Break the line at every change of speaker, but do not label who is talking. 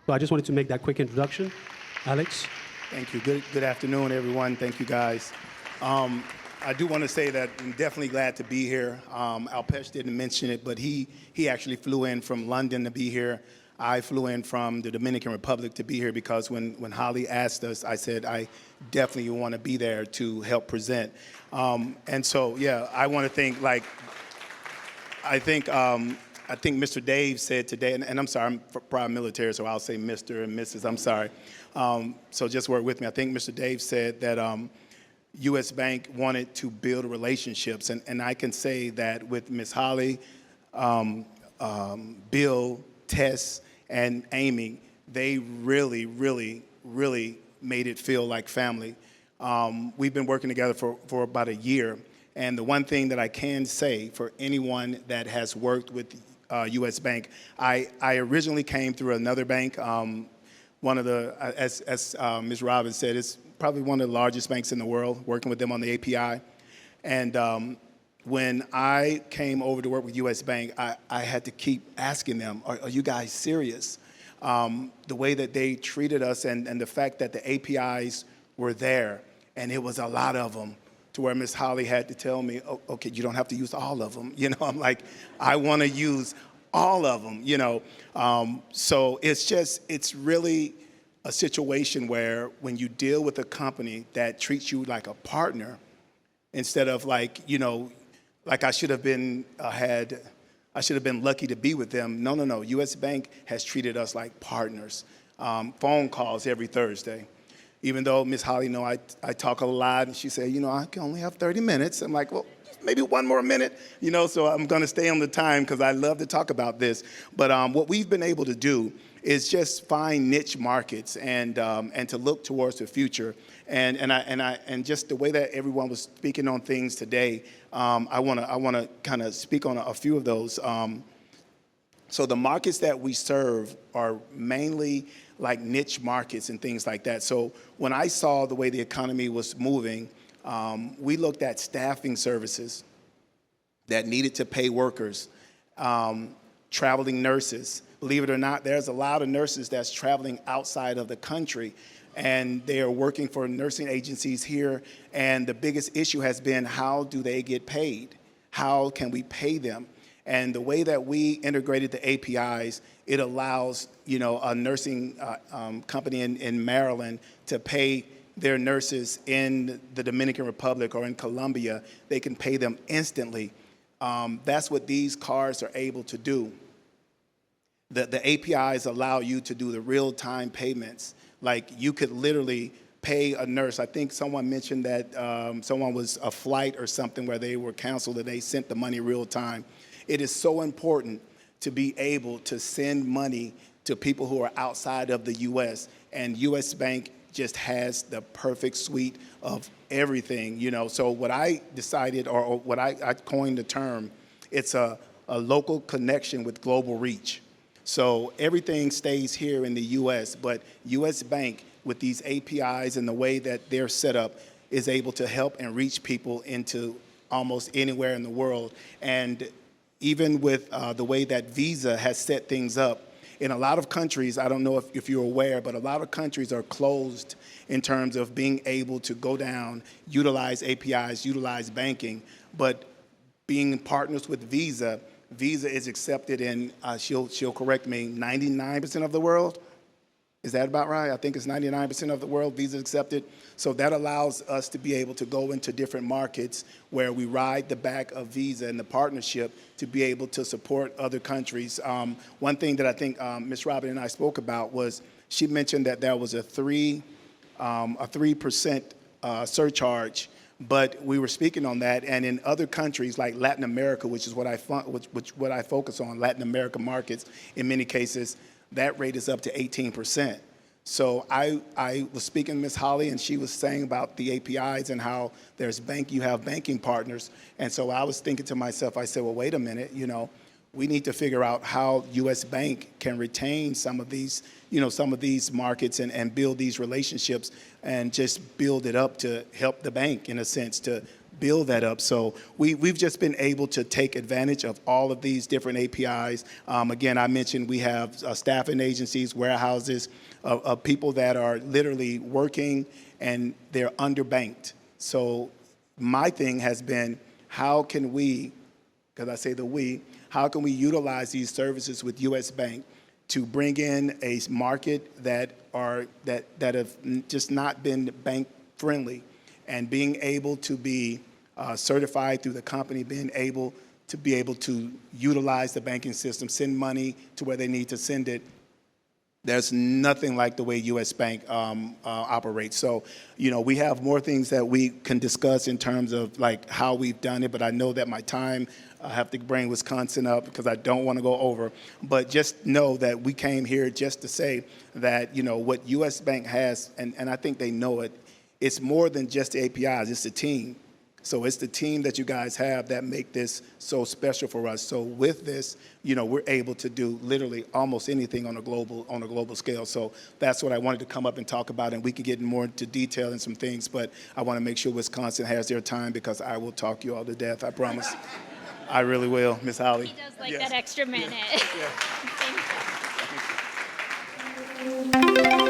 So I just wanted to make that quick introduction. Alex?
Thank you. Good afternoon, everyone. Thank you, guys. I do want to say that I'm definitely glad to be here. Alpesh didn't mention it, but he actually flew in from London to be here. I flew in from the Dominican Republic to be here because when Holly asked us, I said I definitely want to be there to help present. And so, yeah, I want to think I think Mr. Dave said today, and I'm sorry, I'm proud military, so I'll say Mr. and Mrs. I'm sorry. So just work with me. I think Mr. Dave said that U.S. Bank wanted to build relationships, and I can say that with Ms. Holly, Bill, Tess, and Amy, they really, really, really made it feel like family. We've been working together for about a year, and the one thing that I can say for anyone that has worked with U.S. Bank, I originally came through another bank. One of the, as Ms. Robbins said, it's probably one of the largest banks in the world, working with them on the API. And when I came over to work with U.S. Bank, I had to keep asking them, are you guys serious? The way that they treated us and the fact that the APIs were there, and it was a lot of them, to where Ms. Holly had to tell me, oh, okay, you don't have to use all of them. You know, I'm like, I want to use all of them, you know. So it's really a situation where when you deal with a company that treats you like a partner, instead of like, you know, like I should have been lucky to be with them. No. U.S. Bank has treated us like partners. Phone calls every Thursday. Even though Ms. Holly know I talk a lot, and she said, you know, I can only have 30 minutes. I'm like, well, maybe one more minute, you know, so I'm going to stay on the time because I love to talk about this. But what we've been able to do is just find niche markets and to look towards the future. And just the way that everyone was speaking on things today, I want to kind of speak on a few of those. So the markets that we serve are mainly like niche markets and things like that. So when I saw the way the economy was moving, we looked at staffing services that needed to pay workers, traveling nurses. Believe it or not, there's a lot of nurses that's traveling outside of the country, and they are working for nursing agencies here. And the biggest issue has been, how do they get paid? How can we pay them? And the way that we integrated the APIs, it allows, you know, a nursing company in Maryland to pay their nurses in the Dominican Republic or in Colombia. They can pay them instantly. That's what these cards are able to do. The APIs allow you to do the real-time payments. Like, you could literally pay a nurse. I think someone mentioned that someone was a flight or something where they were canceled and they sent the money real time. It is so important to be able to send money to people who are outside of the U.S., and U.S. Bank just has the perfect suite of everything, you know. So what I decided, or what I coined the term, it's a local connection with global reach. So everything stays here in the U.S., but U.S. Bank, with these APIs and the way that they're set up, is able to help and reach people into almost anywhere in the world. And even with the way that Visa has set things up, in a lot of countries, I don't know if you're aware, but a lot of countries are closed in terms of being able to go down, utilize APIs, utilize banking. But being partners with Visa, Visa is accepted in, she'll correct me, 99% of the world. Is that about right? I think it's 99% of the world Visa accepted. So that allows us to be able to go into different markets where we ride the back of Visa and the partnership to be able to support other countries. One thing that I think Ms. Robin and I spoke about was, she mentioned that there was a 3% surcharge, but we were speaking on that, and in other countries like Latin America, which is what I focus on, Latin American markets, in many cases, that rate is up to 18%. So I was speaking to Ms. Holly, and she was saying about the APIs and how you have banking partners. And so I was thinking to myself, I said, well, wait a minute, you know, we need to figure out how U.S. Bank can retain some of these, you know, some of these markets and build these relationships and just build it up to help the bank, in a sense, to build that up. So we've just been able to take advantage of all of these different APIs. Again, I mentioned we have staffing agencies, warehouses, of people that are literally working and they're underbanked. So my thing has been, how can we, because I say the we, how can we utilize these services with U.S. Bank to bring in a market that have just not been bank friendly, and being able to be certified through the company, being able to utilize the banking system, send money to where they need to send it. There's nothing like the way U.S. Bank operates. So, we have more things that we can discuss in terms of like how we've done it, but I know that my time, I have to bring Wisconsin up because I don't want to go over. But just know that we came here just to say that, what U.S. Bank has, and I think they know it, it's more than just the APIs, it's the team. So it's the team that you guys have that make this so special for us. So with this, we're able to do literally almost anything on a global scale. So that's what I wanted to come up and talk about, and we can get more into detail and some things, but I want to make sure Wisconsin has their time because I will talk you all to death, I promise. I really will, Miss Holly.
He does like that extra minute.
Yeah.
Thank you.